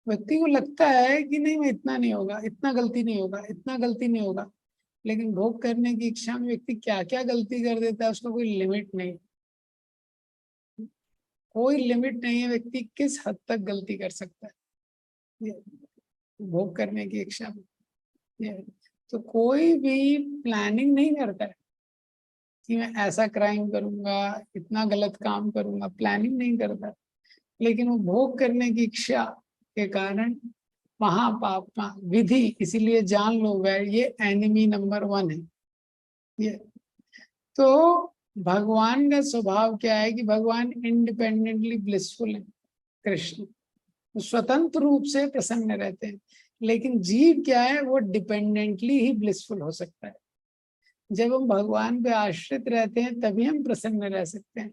व्यक्ति को लगता है कि नहीं मैं इतना नहीं होगा, इतना गलती नहीं होगा, इतना गलती नहीं होगा, लेकिन भोग करने की इच्छा में व्यक्ति क्या क्या गलती कर देता है, उसका कोई लिमिट नहीं, कोई लिमिट नहीं है, व्यक्ति किस हद तक गलती कर सकता है ये भोग करने की इच्छा में। ये तो कोई भी प्लानिंग नहीं करता है कि मैं ऐसा क्राइम करूंगा, इतना गलत काम करूंगा, प्लानिंग नहीं करता, लेकिन वो भोग करने की इच्छा के कारण महापाप विधि, इसीलिए जान लो वह ये एनिमी नंबर 1 है ये। तो भगवान का स्वभाव क्या है कि भगवान इंडिपेंडेंटली ब्लिसफुल है, कृष्ण वो स्वतंत्र रूप से प्रसन्न रहते हैं, लेकिन जीव क्या है, वो डिपेंडेंटली ही ब्लिसफुल हो सकता है। जब हम भगवान पे आश्रित रहते हैं तभी हम प्रसन्न रह सकते हैं।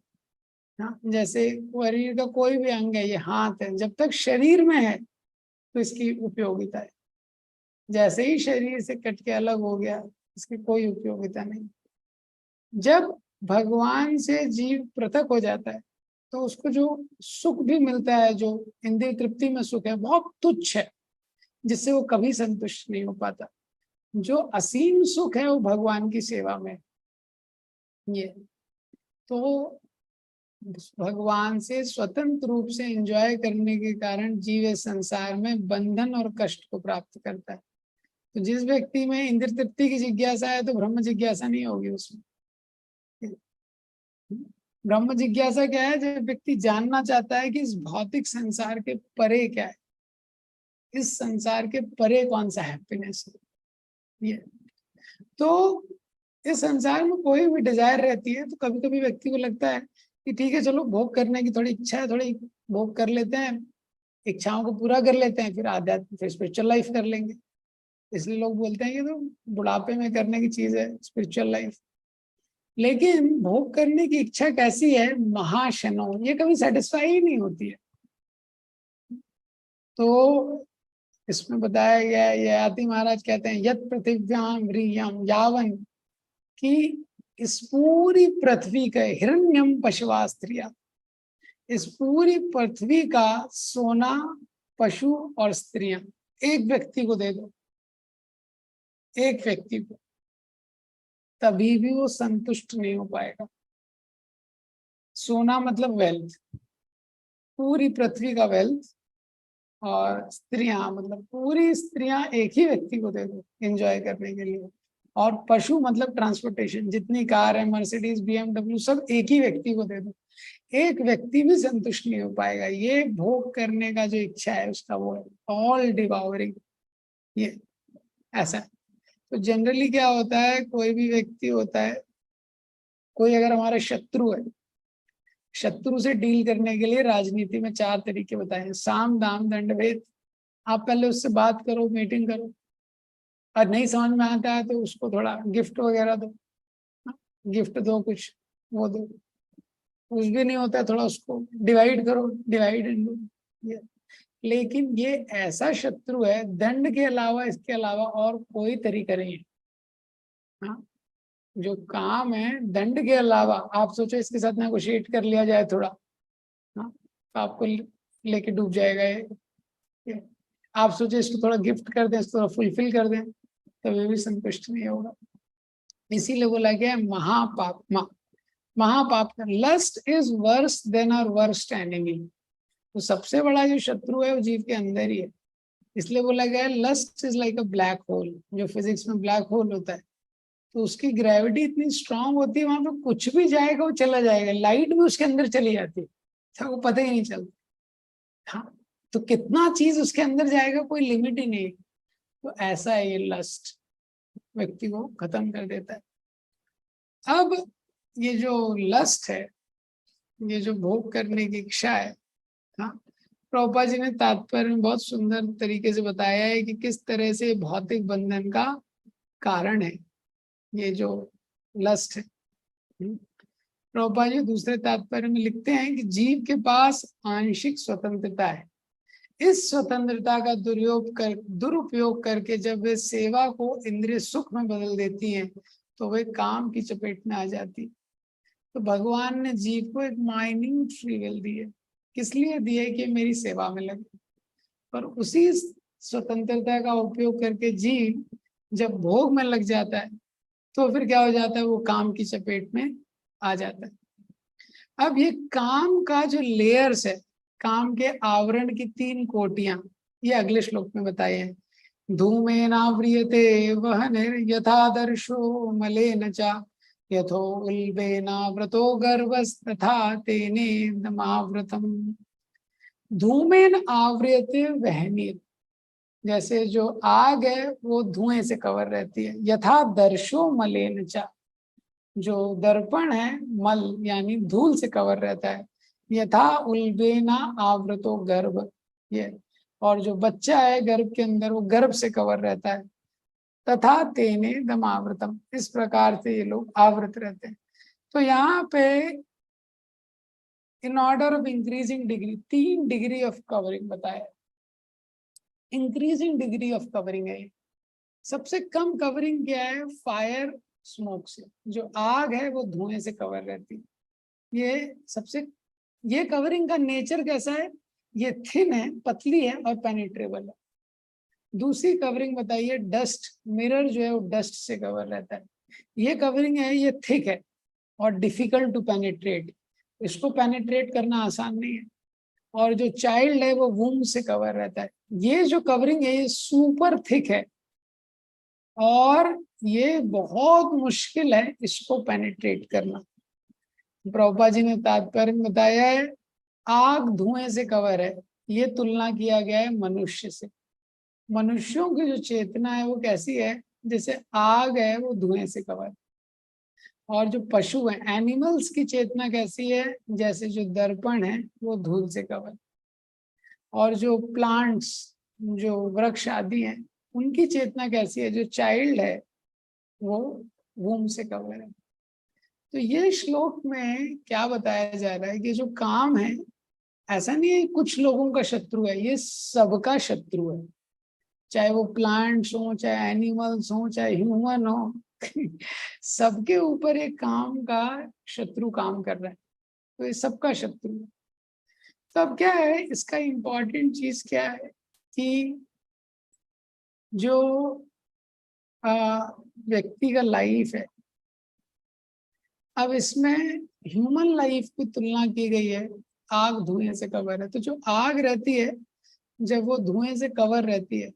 हाँ, जैसे शरीर का कोई भी अंग है, ये हाथ है, जब तक शरीर में है तो इसकी उपयोगिता है, जैसे ही शरीर से कट के अलग हो गया इसकी कोई उपयोगिता नहीं। जब भगवान से जीव पृथक हो जाता है तो उसको जो सुख भी मिलता है, जो इंद्रिय तृप्ति में सुख है, बहुत तुच्छ है, जिससे वो कभी संतुष्ट नहीं हो पाता। जो असीम सुख है वो भगवान की सेवा में ये। तो भगवान से स्वतंत्र रूप से एंजॉय करने के कारण जीव इस संसार में बंधन और कष्ट को प्राप्त करता है। तो जिस व्यक्ति में इंद्र तृप्ति की जिज्ञासा है तो ब्रह्म जिज्ञासा नहीं होगी उसमें। ब्रह्म जिज्ञासा क्या है, जब व्यक्ति जानना चाहता है कि इस भौतिक संसार के परे क्या है, इस संसार के परे कौन सा हैप्पीनेस है ये। तो इस संसार में कोई भी डिजायर रहती है तो कभी कभी व्यक्ति को लगता है कि ठीक है चलो भोग करने की थोड़ी इच्छा है, थोड़ी भोग कर लेते हैं, इच्छाओं को पूरा कर लेते हैं, फिर आध्यात्मिक फिर स्पिरिचुअल लाइफ कर लेंगे। इसलिए लोग बोलते हैं कि तो बुढ़ापे में करने की चीज है स्पिरिचुअल लाइफ। लेकिन भोग करने की इच्छा कैसी है, महाशनो, ये कभी सेटिस्फाई ही नहीं होती है। तो इसमें बताया गया है, ययाति महाराज कहते हैं यत पृथिव्याम व्रीयम यावन, कि इस पूरी पृथ्वी का हिरण्यम पशुवा स्त्रिया, इस पूरी पृथ्वी का सोना पशु और स्त्रियां एक व्यक्ति को दे दो, एक व्यक्ति को, तभी भी वो संतुष्ट नहीं हो पाएगा। सोना मतलब वेल्थ, पूरी पृथ्वी का वेल्थ, और स्त्रियां मतलब पूरी स्त्रियां एक ही व्यक्ति को दे दो एंजॉय करने के लिए, और पशु मतलब ट्रांसपोर्टेशन, जितनी कार है मर्सिडीज बीएमडब्ल्यू सब एक ही व्यक्ति को दे दो, एक व्यक्ति भी संतुष्ट नहीं हो पाएगा। ये भोग करने का जो इच्छा है उसका वो है ऑल डिवावरिंग ये, ऐसा है। तो जनरली क्या होता है, कोई भी व्यक्ति होता है, कोई अगर हमारा शत्रु है, शत्रु से डील करने के लिए राजनीति में 4 तरीके बताए हैं, साम दाम दंड भेद। आप पहले उससे बात करो, मीटिंग करो, और नहीं समझ में आता है तो उसको थोड़ा गिफ्ट वगैरह दो, गिफ्ट दो कुछ, वो दो, कुछ भी नहीं होता है थोड़ा उसको डिवाइड करो, डिवाइड एंड डू। लेकिन ये ऐसा शत्रु है, दंड के अलावा इसके अलावा और कोई तरीका नहीं है। हाँ, जो काम है दंड के अलावा, आप सोचो इसके साथ नेगोशिएट कर लिया जाए थोड़ा, हाँ, तो आपको लेके डूब जाएगा ये। आप सोचो इसको थोड़ा गिफ्ट कर दें, इसको थोड़ा फुलफिल कर दें, तो वे भी संतुष्ट नहीं होगा। इसीलिए बोला गया महापाप, महापाप का lust is worse than our worst enemy. तो सबसे बड़ा जो शत्रु है वो जीव के अंदर ही है। इसलिए बोला गया है lust is like a black hole, जो फिजिक्स में ब्लैक होल होता है, तो उसकी ग्रेविटी इतनी स्ट्रांग होती है, वहां पे कुछ भी जाएगा वो चला जाएगा, लाइट भी उसके अंदर चली जाती है, तो वो पता ही नहीं चलता। हाँ, तो कितना चीज उसके अंदर जाएगा कोई लिमिट ही नहीं। तो ऐसा है ये लस्ट, व्यक्ति को खत्म कर देता है। अब ये जो लस्ट है, ये जो भोग करने की इच्छा है, हाँ, प्रभुपाद जी ने तात्पर्य में बहुत सुंदर तरीके से बताया है कि किस तरह से भौतिक बंधन का कारण है ये जो लस्ट है। प्रभुपाद जी दूसरे तात्पर्य में लिखते हैं कि जीव के पास आंशिक स्वतंत्रता है। इस स्वतंत्रता का दुरुपयोग करके जब वे सेवा को इंद्रिय सुख में बदल देती हैं तो वे काम की चपेट में आ जाती। तो भगवान ने जीव को एक माइनिंग फ्री विल दी है। किस लिए दी है? कि मेरी सेवा में लगे। पर उसी स्वतंत्रता का उपयोग करके जीव जब भोग में लग जाता है तो फिर क्या हो जाता है? वो काम की चपेट में आ जाता है। अब ये काम का जो लेयर्स है, काम के आवरण की 3 कोटियां, ये अगले श्लोक में बताए हैं। धूमेनाव्रियते वह्निर् यथादर्शो मलेन च यथो उल्बेनावृतो गर्भस्तथा तेनेदमावृतम्। धूमेन आवृयते वह्निर्, जैसे जो आग है वो धुएं से कवर रहती है। यथा दर्शो मलेन च, जो दर्पण है मल यानी धूल से कवर रहता है। यथा उल्बेना आवृतो गर्भ, ये, और जो बच्चा है गर्भ के अंदर वो गर्भ से कवर रहता है। तथा तेने दमावृतम, इस प्रकार से ये लोग आवृत रहते हैं। तो यहाँ पे in order of increasing degree 3 degree of covering बताया। इंक्रीजिंग डिग्री ऑफ कवरिंग है। सबसे कम कवरिंग क्या है? फायर स्मोक से, जो आग है वो धुएं से कवर रहती है। ये सबसे, ये कवरिंग का नेचर कैसा है? ये थिन है, पतली है और पेनिट्रेबल है। दूसरी कवरिंग बताइए, डस्ट, मिरर जो है वो डस्ट से कवर रहता है। ये कवरिंग है, ये थिक है और डिफिकल्ट टू पेनिट्रेट, इसको पेनिट्रेट करना आसान नहीं है। और जो चाइल्ड है वो वूम से कवर रहता है। ये जो कवरिंग है ये सुपर थिक है और ये बहुत मुश्किल है इसको पेनिट्रेट करना। प्रभुपाद जी ने तात्पर्य में बताया है, आग धुएं से कवर है, ये तुलना किया गया है मनुष्य से। मनुष्यों की जो चेतना है वो कैसी है? जैसे आग है वो धुएं से कवर। और जो पशु है, एनिमल्स की चेतना कैसी है? जैसे जो दर्पण है वो धूल से कवर। और जो प्लांट्स, जो वृक्ष आदि हैं, उनकी चेतना कैसी है? जो चाइल्ड है वो वूम से कवर है। तो ये श्लोक में क्या बताया जा रहा है कि जो काम है, ऐसा नहीं है कुछ लोगों का शत्रु है, ये सबका शत्रु है। चाहे वो प्लांट्स हो, चाहे एनिमल्स हो, चाहे ह्यूमन हो सबके ऊपर एक काम का शत्रु काम कर रहा है। तो ये सबका शत्रु है। तो अब क्या है, इसका इम्पोर्टेंट चीज क्या है कि जो व्यक्ति का लाइफ है, अब इसमें ह्यूमन लाइफ की तुलना की गई है। आग धुएं से कवर है, तो जो आग रहती है जब वो धुएं से कवर रहती है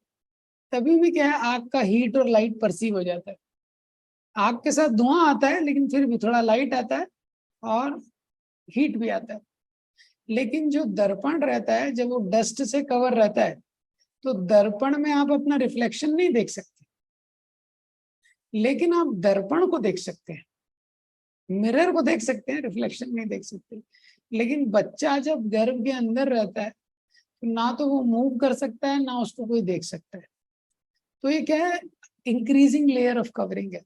तभी भी क्या है, आग का हीट और लाइट परसीव हो जाता है। आग के साथ धुआं आता है लेकिन फिर भी थोड़ा लाइट आता है और हीट भी आता है। लेकिन जो दर्पण रहता है जब वो डस्ट से कवर रहता है तो दर्पण में आप अपना रिफ्लेक्शन नहीं देख सकते, लेकिन आप दर्पण को देख सकते हैं, मिरर को देख सकते हैं, रिफ्लेक्शन नहीं देख सकते। लेकिन बच्चा जब गर्भ के अंदर रहता है तो ना तो वो मूव कर सकता है ना उसको कोई देख सकता है। तो ये क्या है? इंक्रीजिंग लेयर ऑफ कवरिंग है।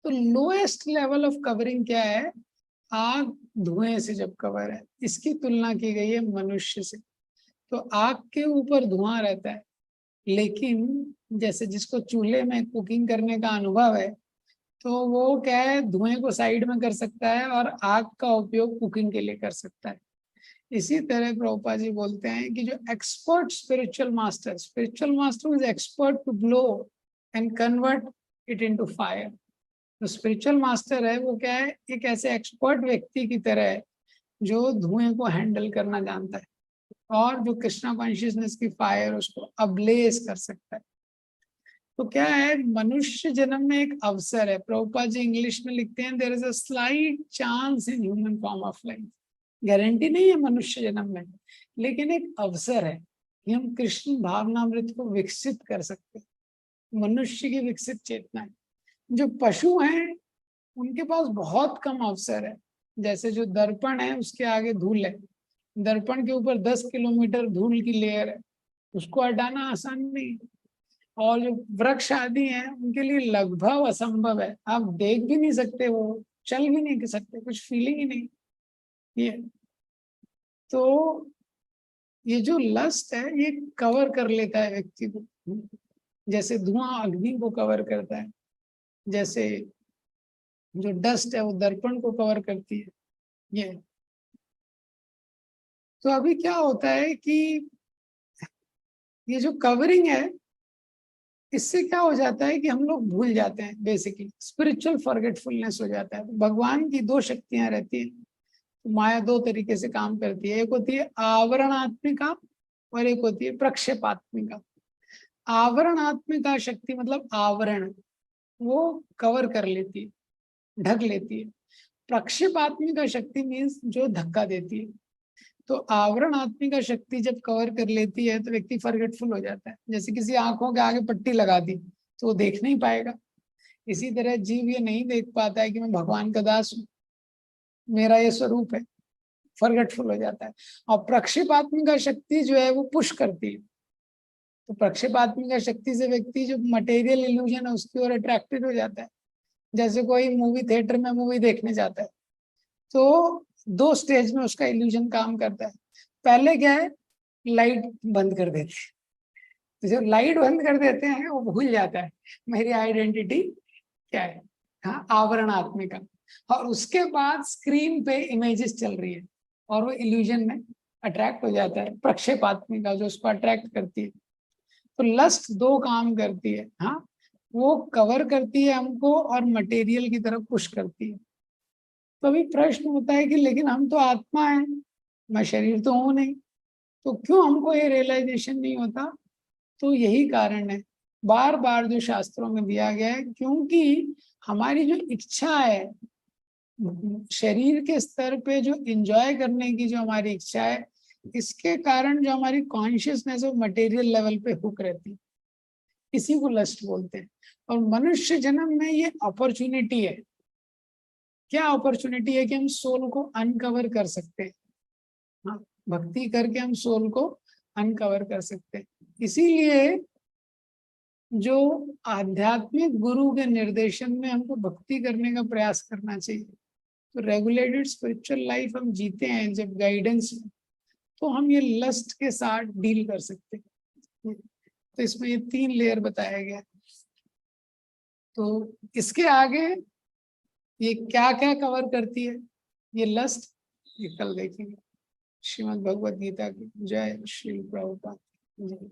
तो लोएस्ट लेवल ऑफ कवरिंग क्या है? आग धुएं से जब कवर है, इसकी तुलना की गई है मनुष्य से। तो आग के ऊपर धुआं रहता है, लेकिन जैसे जिसको चूल्हे में कुकिंग करने का अनुभव है तो वो क्या है, धुएं को साइड में कर सकता है और आग का उपयोग कुकिंग के लिए कर सकता है। इसी तरह प्रभुपाद जी बोलते हैं कि जो expert spiritual master is expert to blow and convert it into fire. जो स्पिरिचुअल मास्टर है वो क्या है, एक ऐसे एक्सपर्ट व्यक्ति की तरह है जो धुएं को हैंडल करना जानता है और जो कृष्णा कॉन्शियसनेस की फायर उसको अब्लेज कर सकता है। तो क्या है, मनुष्य जन्म में एक अवसर है। प्रभुपाद जी इंग्लिश में लिखते हैं, there is a slight chance in human form of life. Guarantee नहीं है मनुष्य जन्म में, लेकिन एक अवसर है कि हम कृष्ण भावनामृत को विकसित कर सकते हैं, मनुष्य की विकसित चेतना है। जो पशु हैं उनके पास बहुत कम अवसर है, जैसे जो दर्पण है उसके आगे धूल है, दर्पण के ऊपर 10 किलोमीटर धूल की लेयर है, उसको हटाना आसान नहीं है। और जो वृक्ष आदि हैं उनके लिए लगभग असंभव है, आप देख भी नहीं सकते, वो चल भी नहीं सकते, कुछ फीलिंग ही नहीं। ये तो ये जो लस्ट है ये कवर कर लेता है व्यक्ति को, जैसे धुआं अग्नि को कवर करता है, जैसे जो डस्ट है वो दर्पण को कवर करती है। ये तो अभी क्या होता है कि ये जो कवरिंग है इससे क्या हो जाता है कि हम लोग भूल जाते हैं, बेसिकली स्पिरिचुअल फॉरगेटफुलनेस हो जाता है। भगवान की दो शक्तियां रहती हैं, तो माया दो तरीके से काम करती है, एक होती है आवरणात्मिका और एक होती है प्रक्षेपात्मिका। आवरणात्मिका शक्ति मतलब आवरण, वो कवर कर लेती है, ढक लेती है। प्रक्षेपात्मिका शक्ति मीन्स जो धक्का देती है। तो आवरणात्मिका शक्ति जब कवर कर लेती है तो व्यक्ति फॉरगेटफुल हो जाता है, जैसे किसी आंखों के आगे पट्टी लगा दी तो वो देख नहीं पाएगा। इसी तरह जीव ये नहीं देख पाता है कि मैं भगवान का दास हूँ, मेरा ये स्वरूप है, फॉरगेटफुल हो जाता है। और प्रक्षेपात्मिका शक्ति जो है वो पुश करती है, तो प्रक्षेपात्मिका शक्ति से व्यक्ति जो मटेरियल इल्यूजन है उसकी ओर अट्रैक्टेड हो जाता है। जैसे कोई मूवी थिएटर में मूवी देखने जाता है तो दो स्टेज में उसका इल्यूजन काम करता है। पहले क्या है, लाइट बंद कर देते हैं, तो जब लाइट बंद कर देते हैं वो भूल जाता है मेरी आइडेंटिटी क्या है, हाँ आवरणात्मिका। और उसके बाद स्क्रीन पे इमेजेस चल रही है और वो इल्यूजन में अट्रैक्ट हो जाता है, प्रक्षेपात्मिका जो उसको अट्रैक्ट करती है। तो लस्ट दो काम करती है, हाँ वो कवर करती है हमको और मटेरियल की तरफ पुश करती है। तो अभी प्रश्न होता है कि लेकिन हम तो आत्मा है, मैं शरीर तो हूं नहीं, तो क्यों हमको ये रियलाइजेशन नहीं होता? तो यही कारण है, बार बार जो शास्त्रों में दिया गया है, क्योंकि हमारी जो इच्छा है शरीर के स्तर पे, जो एंजॉय करने की जो हमारी इच्छा है, इसके कारण जो हमारी कॉन्शियसनेस है वो मटेरियल लेवल पे हुक रहती है, इसी को लस्ट बोलते हैं। और मनुष्य जन्म में ये अपॉर्चुनिटी है, क्या अपॉर्चुनिटी है कि हम सोल को अनकवर कर सकते हैं। हाँ, भक्ति करके हम सोल को अनकवर कर सकते हैं। इसीलिए जो आध्यात्मिक गुरु के निर्देशन में हमको भक्ति करने का प्रयास करना चाहिए। तो रेगुलेटेड स्पिरिचुअल लाइफ हम जीते हैं जब गाइडेंस में, तो हम ये लस्ट के साथ डील कर सकते हैं। तो इसमें ये 3 लेयर बताया गया। तो इसके आगे ये क्या क्या कवर करती है ये लस्ट, ये कल देखेंगे। श्रीमद् भगवद गीता की जय। श्री प्रभुपाद जय।